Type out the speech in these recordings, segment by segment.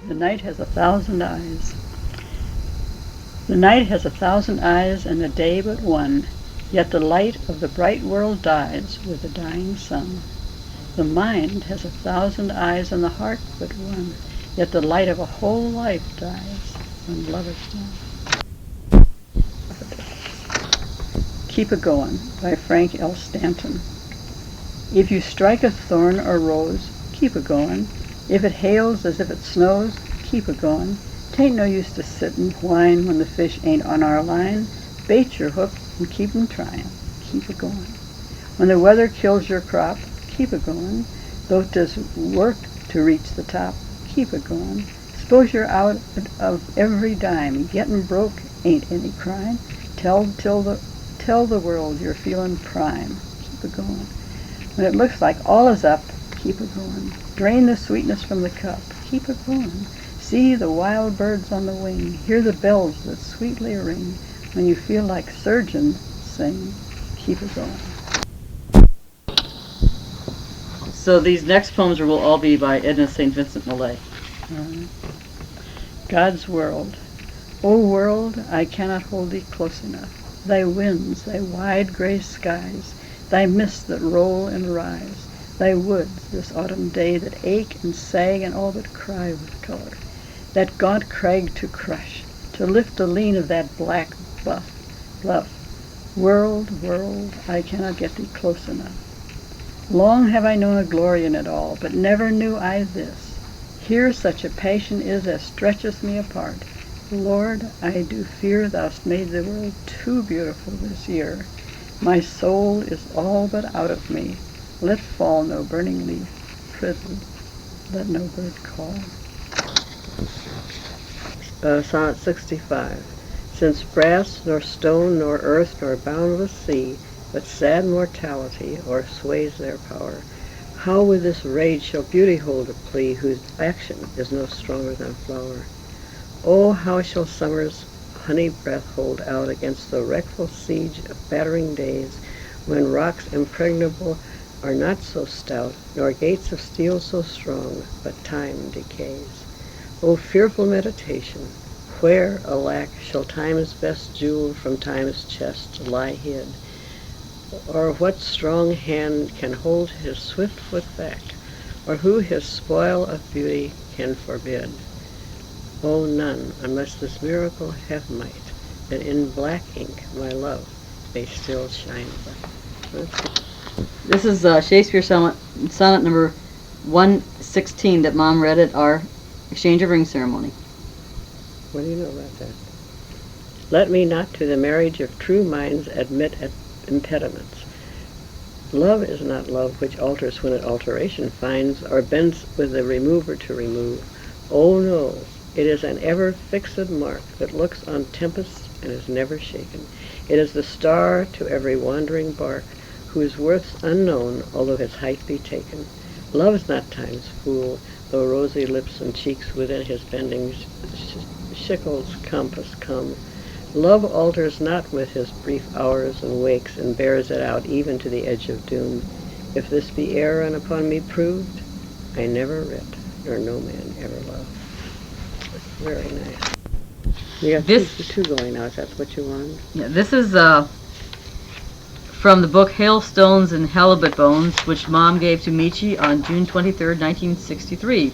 The night has 1,000 eyes. The night has 1,000 eyes and the day but one, yet the light of the bright world dies with the dying sun. The mind has 1,000 eyes and the heart but one, yet the light of a whole life dies when love is done. Keep a Goin' by Frank L. Stanton. If you strike a thorn or rose, keep a goin'. If it hails as if it snows, keep a goin'. 'Tain't no use to sit and whine when the fish ain't on our line. Bait your hook and keep 'em tryin'. Keep a goin'. When the weather kills your crop, keep a goin'. Though 'tis work to reach the top, keep a goin'. S'pose you're out of every dime. Gettin' broke ain't any crime. Tell the world you're feelin' prime. Keep a goin'. When it looks like all is up, keep a goin'. Drain the sweetness from the cup. Keep a goin'. See the wild birds on the wing. Hear the bells that sweetly ring. When you feel like surgin', sing. Keep a goin'. So these next poems will all be by Edna St. Vincent Millay. God's World. O world, I cannot hold thee close enough. Thy winds, thy wide gray skies, thy mists that roll and rise, thy woods this autumn day that ache and sag and all but cry with color, that gaunt crag to crush, to lift a lean of that black bluff. World, I cannot get thee close enough. Long have I known a glory in it all, but never knew I this. Here such a passion is as stretcheth me apart. Lord, I do fear thou'st made the world too beautiful this year. My soul is all but out of me. Let fall no burning leaf, prithee, let no bird call. Sonnet 65. Since brass, nor stone, nor earth, nor boundless sea, but sad mortality o'ersways their power, how with this rage shall beauty hold a plea whose action is no stronger than flower? Oh, how shall summer's honey breath hold out against the wreckful siege of battering days, when rocks impregnable are not so stout, nor gates of steel so strong, but time decays. O fearful meditation, where, alack, shall time's best jewel from time's chest lie hid? Or what strong hand can hold his swift foot back, or who his spoil of beauty can forbid? Oh, none, unless this miracle have might, that in black ink my love may still shine bright. This is Shakespeare sonnet number 116 that Mom read at our exchange of ring ceremony. What do you know about that? Let me not to the marriage of true minds admit impediments. Love is not love which alters when it alteration finds, or bends with the remover to remove. Oh no, it is an ever fixed mark that looks on tempests and is never shaken. It is the star to every wandering bark, whose worth's unknown, although his height be taken. Love is not time's fool, though rosy lips and cheeks within his bending shickle's compass come. Love alters not with his brief hours and wakes, and bears it out even to the edge of doom. If this be error and upon me proved, I never writ, nor no man ever loved. Very nice. You got two going now, if that's what you wanted. Yeah, this is from the book Hailstones and Halibut Bones, which Mom gave to Michi on June 23rd, 1963,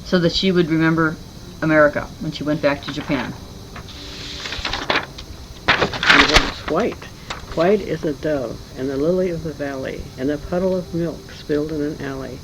so that she would remember America when she went back to Japan. And then it's white. White is a dove, and the lily of the valley, and a puddle of milk spilled in an alley,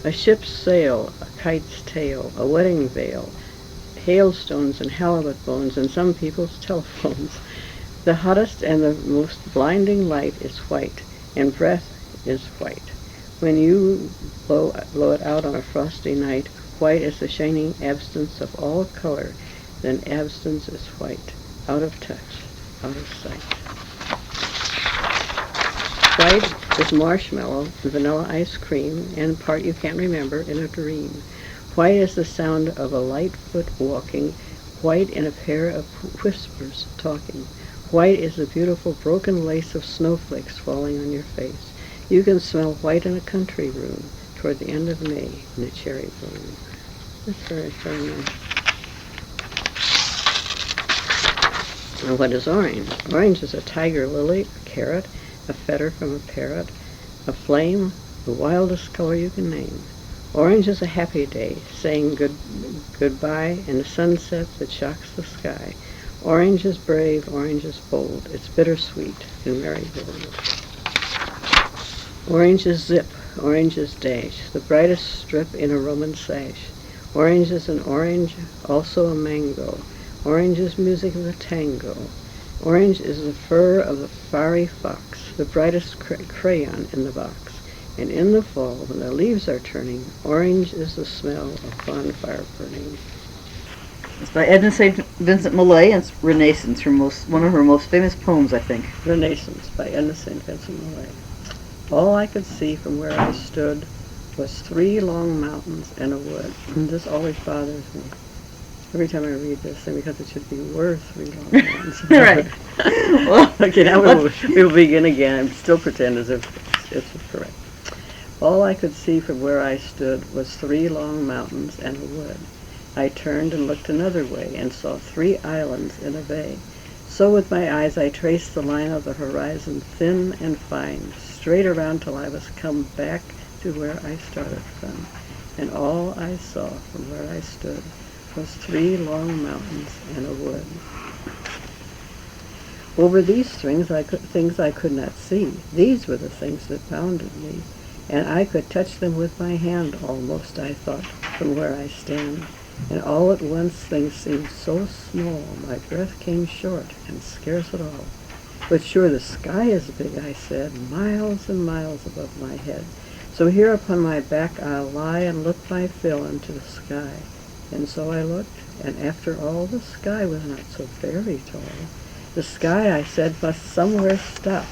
a ship's sail, a kite's tail, a wedding veil, hailstones and halibut bones, and some people's telephones. The hottest and the most blinding light is white, and breath is white. When you blow it out on a frosty night, white is the shining absence of all color, then absence is white, out of touch, out of sight. White is marshmallow and vanilla ice cream, and part you can't remember in a dream. White is the sound of a light foot walking, white in a pair of whispers talking. White is the beautiful broken lace of snowflakes falling on your face. You can smell white in a country room toward the end of May in a cherry bloom. That's very nice. And what is orange? Orange is a tiger lily, a carrot, a feather from a parrot, a flame, the wildest color you can name. Orange is a happy day, saying goodbye in a sunset that shocks the sky. Orange is brave, orange is bold, it's bittersweet and marigold. Orange is zip, orange is dash, the brightest strip in a Roman sash. Orange is an orange, also a mango. Orange is music of the tango. Orange is the fur of the fiery fox, the brightest crayon in the box. And in the fall, when the leaves are turning, orange is the smell of bonfire burning. It's by Edna St. Vincent Millay, and it's Renaissance, one of her most famous poems, I think. Renaissance by Edna St. Vincent Millay. All I could see from where I stood was 3 long mountains and a wood. And this always bothers me every time I read this, and because it should be worth 3 long mountains. Right. Well, okay, now we will begin again and still pretend as if it's correct. All I could see from where I stood was 3 long mountains and a wood. I turned and looked another way and saw 3 islands in a bay. So with my eyes I traced the line of the horizon, thin and fine, straight around till I was come back to where I started from. And all I saw from where I stood was 3 long mountains and a wood. Over these things I could not see. These were the things that bounded me, and I could touch them with my hand almost, I thought, from where I stand. And all at once things seemed so small, my breath came short and scarce at all. But sure the sky is big, I said, miles and miles above my head. So here upon my back I'll lie and look my fill into the sky. And so I looked, and after all the sky was not so very tall. The sky, I said, must somewhere stop,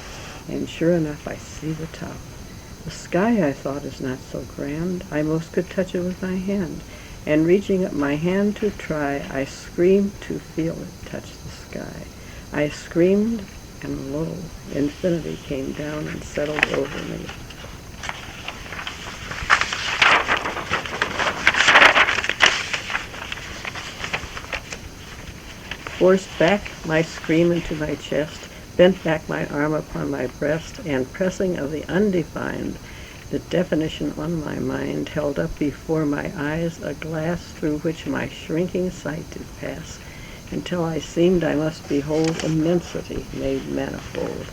and sure enough I see the top. The sky, I thought, is not so grand, I most could touch it with my hand. And reaching up my hand to try, I screamed to feel it touch the sky. I screamed, and lo, infinity came down and settled over me. Forced back my scream into my chest, bent back my arm upon my breast, and pressing of the undefined, the definition on my mind, held up before my eyes a glass through which my shrinking sight did pass, until I seemed I must behold immensity made manifold.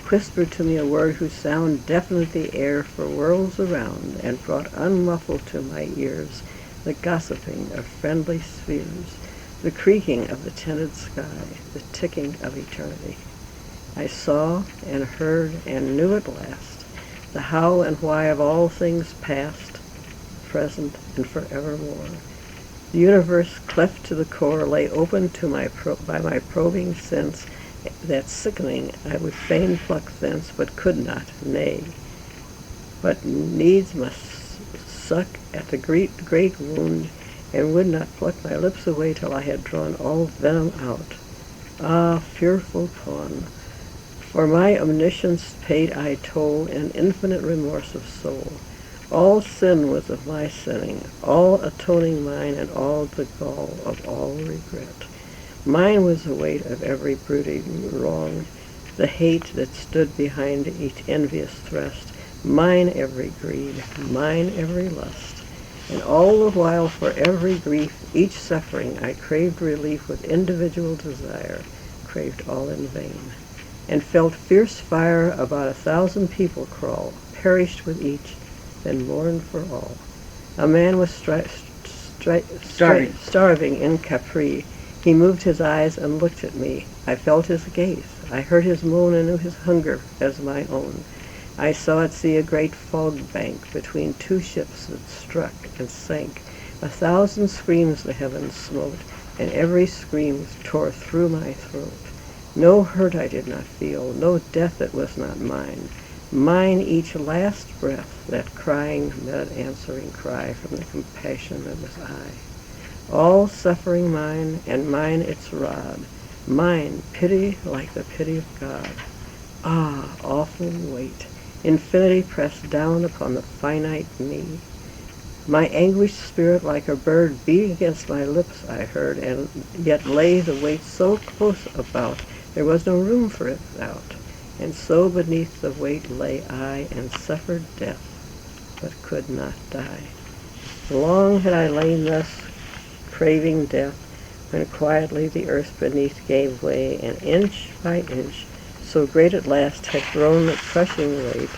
Whispered to me a word whose sound deafened the air for worlds around, and brought unmuffled to my ears the gossiping of friendly spheres, the creaking of the tinted sky, the ticking of eternity. I saw and heard and knew at last the how and why of all things past, present, and forevermore. The universe, cleft to the core, lay open to by my probing sense, that sickening I would fain pluck thence, but could not, nay, but needs must suck at the great wound, and would not pluck my lips away till I had drawn all venom out. Ah, fearful pawn! For my omniscience paid I toll in infinite remorse of soul. All sin was of my sinning, all atoning mine, and all the gall of all regret. Mine was the weight of every brooding wrong, the hate that stood behind each envious thrust, mine every greed, mine every lust. And all the while for every grief, each suffering, I craved relief with individual desire, craved all in vain, and felt fierce fire about 1,000 people crawl, perished with each, then mourned for all. A man was starving in Capri. He moved his eyes and looked at me. I felt his gaze. I heard his moan and knew his hunger as mine own. I saw at sea a great fog bank between 2 ships that struck and sank. 1,000 screams the heavens smote, and every scream tore through my throat. No hurt I did not feel, no death that was not mine. Mine each last breath, that crying, mad answering cry from the compassion of his eye. All suffering mine, and mine its rod. Mine pity like the pity of God. Ah, awful weight! Infinity pressed down upon the finite me. My anguished spirit like a bird beat against my lips, I heard, and yet lay the weight so close about, there was no room for it out. And so beneath the weight lay I, and suffered death, but could not die. Long had I lain thus, craving death, when quietly the earth beneath gave way, and inch by inch, so great at last had grown the crushing weight,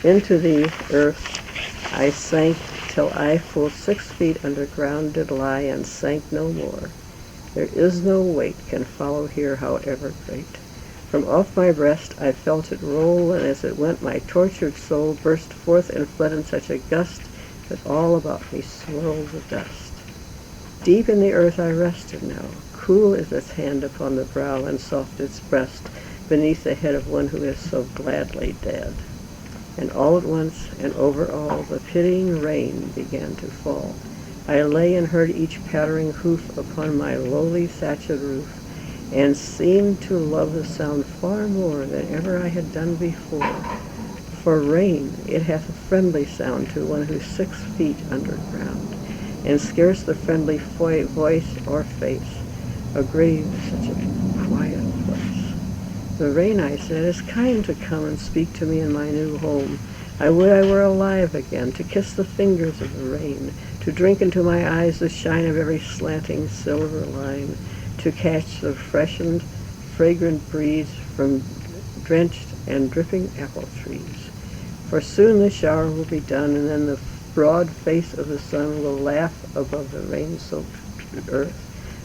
into the earth I sank, till I full 6 feet underground did lie, and sank no more. There is no weight can follow here, however great. From off my breast I felt it roll, and as it went my tortured soul burst forth and fled in such a gust that all about me swirled the dust. Deep in the earth I rested now. Cool is its hand upon the brow, and soft its breast beneath the head of one who is so gladly dead. And all at once, and over all, the pitying rain began to fall. I lay and heard each pattering hoof upon my lowly thatched roof, and seemed to love the sound far more than ever I had done before. For rain, it hath a friendly sound to one who's 6 feet underground, and scarce the friendly voice or face. A grave is such a quiet place. The rain, I said, is kind to come and speak to me in my new home. I would I were alive again, to kiss the fingers of the rain, to drink into my eyes the shine of every slanting silver line, to catch the freshened, fragrant breeze from drenched and dripping apple trees. For soon the shower will be done, and then the broad face of the sun will laugh above the rain-soaked earth,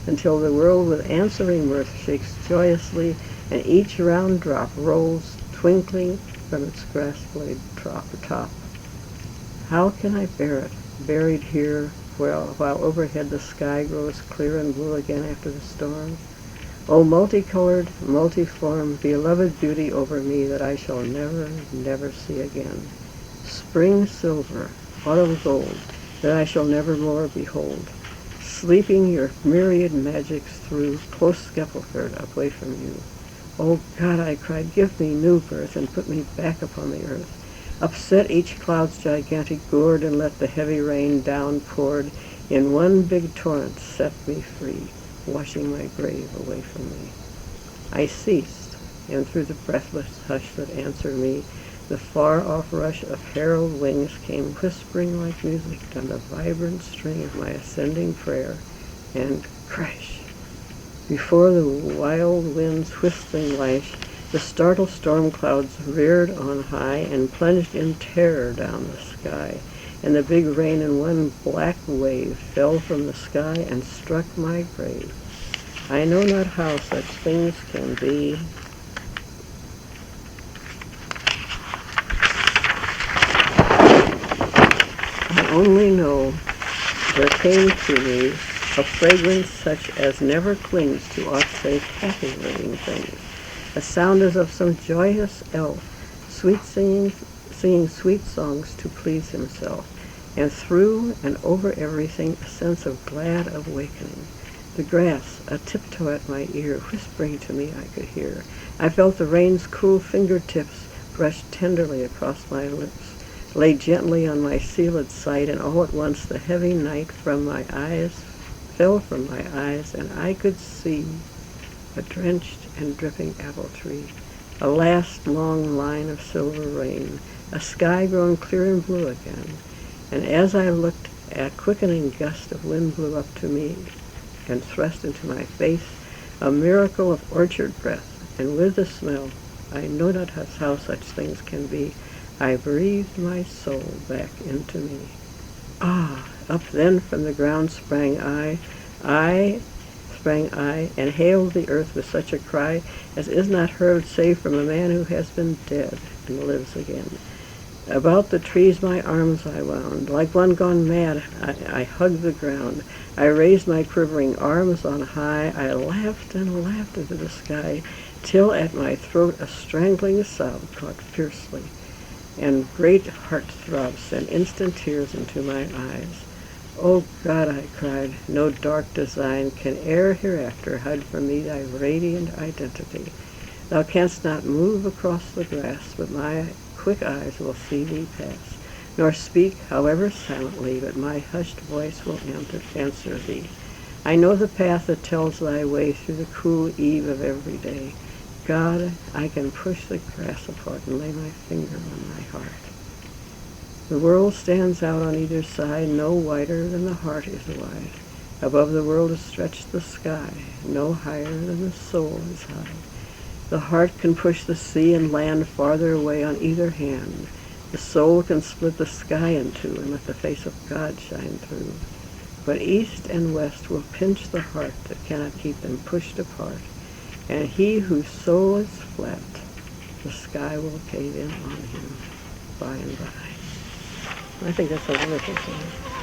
until the world with answering mirth shakes joyously, and each round drop rolls twinkling from its grass-blade top. How can I bear it, buried here, while overhead the sky grows clear and blue again after the storm? O multicolored, multiform, beloved beauty over me that I shall never, never see again. Spring silver, autumn gold, that I shall never more behold. Sleeping your myriad magics through, close sepulchred away from you. Oh God, I cried, give me new birth and put me back upon the earth. Upset each cloud's gigantic gourd, and let the heavy rain down poured in one big torrent set me free, washing my grave away from me. I ceased, and through the breathless hush that answered me, the far-off rush of herald wings came whispering like music down the vibrant string of my ascending prayer, and crash! Before the wild wind's whistling lash, the startled storm clouds reared on high and plunged in terror down the sky, and the big rain in one black wave fell from the sky and struck my grave. I know not how such things can be. I only know there came to me a fragrance such as never clings to aught save happy living things. A sound as of some joyous elf, singing sweet songs to please himself, and through and over everything a sense of glad awakening. The grass, a tiptoe at my ear, whispering to me I could hear. I felt the rain's cool fingertips brush tenderly across my lips, lay gently on my sealed sight, and all at once the heavy night fell from my eyes, and I could see a drenched and dripping apple tree, a last long line of silver rain, a sky grown clear and blue again. And as I looked, a quickening gust of wind blew up to me and thrust into my face a miracle of orchard breath, and with the smell, I know not how such things can be, I breathed my soul back into me. Ah! Up then from the ground sprang I, and hailed the earth with such a cry as is not heard save from a man who has been dead and lives again. About the trees my arms I wound, like one gone mad I hugged the ground. I raised my quivering arms on high, I laughed and laughed into the sky, till at my throat a strangling sob caught fiercely, and great heart throbs sent instant tears into my eyes. O God, I cried, no dark design can e'er hereafter hide from me thy radiant identity. Thou canst not move across the grass, but my quick eyes will see thee pass, nor speak, however silently, but my hushed voice will answer thee. I know the path that tells thy way through the cool eve of every day. God, I can push the grass apart and lay my finger on thy heart. The world stands out on either side, no wider than the heart is wide. Above the world is stretched the sky, no higher than the soul is high. The heart can push the sea and land farther away on either hand. The soul can split the sky in two and let the face of God shine through. But east and west will pinch the heart that cannot keep them pushed apart. And he whose soul is flat, the sky will cave in on him by and by. I think that's a wonderful song.